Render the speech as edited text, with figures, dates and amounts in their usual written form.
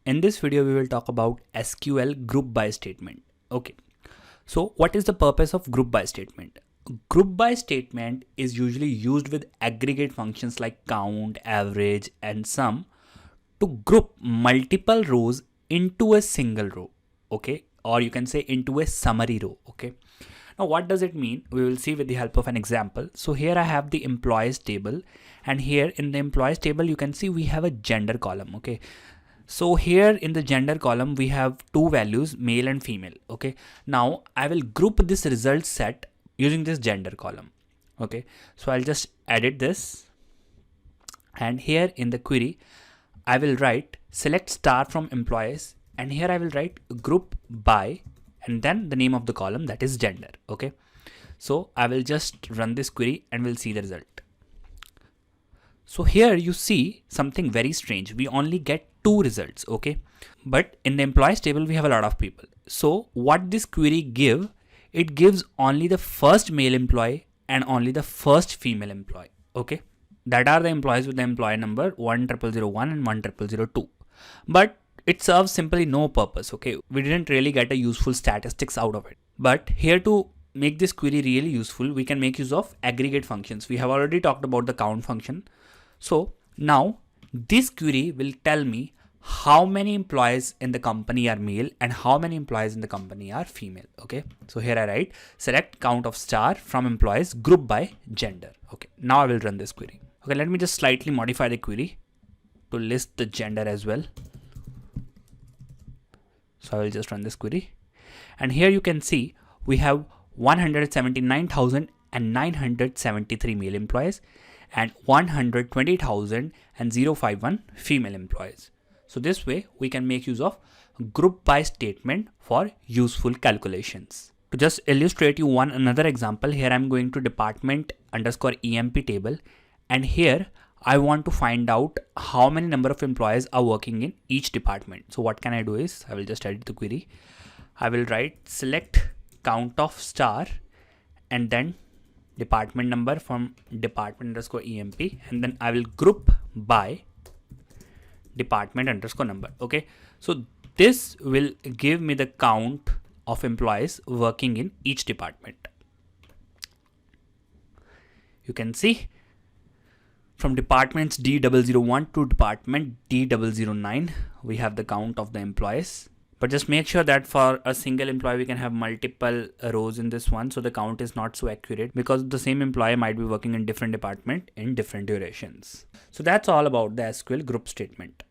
In this video, we will talk about SQL group by statement. Okay. So what is the purpose of group by statement? Group by statement is usually used with aggregate functions like count, average, and sum to group multiple rows into a single row. Okay. Or you can say into a summary row. Okay. Now, what does it mean? We will see with the help of an example. So here I have the employees table, and here in the employees table, you can see we have a gender column. Okay. So here in the gender column, we have two values, male and female. Okay. Now I will group this result set using this gender column. Okay. So I'll just edit this. And here in the query, I will write select star from employees. And here I will write group by and then the name of the column, that is gender. Okay. So I will just run this query and we'll see the result. So here you see something very strange. We only get two results, okay? But in the employees table, we have a lot of people. So what this query gives, it gives only the first male employee and only the first female employee, okay? That are the employees with the employee number 10001 and 10002. But it serves simply no purpose, okay? We didn't really get a useful statistics out of it. But here to make this query really useful, we can make use of aggregate functions. We have already talked about the count function. So now this query will tell me how many employees in the company are male and how many employees in the company are female. Okay. So here I write select count of star from employees group by gender. Okay. Now I will run this query. Okay. Let me just slightly modify the query to list the gender as well. So I will just run this query. And here you can see we have 179,973 male employees and 120,051 female employees. So this way we can make use of group by statement for useful calculations. To just illustrate you one another example, here I'm going to department underscore EMP table, and here I want to find out how many number of employees are working in each department. So what can I do is I will just edit the query. I will write select count of star and then department number from department underscore EMP, and then I will group by department underscore number. Okay. So this will give me the count of employees working in each department. You can see from departments D001 to department D009, we have the count of the employees. But just make sure that for a single employee, we can have multiple rows in this one. So the count is not so accurate because the same employee might be working in different department in different durations. So that's all about the SQL group statement.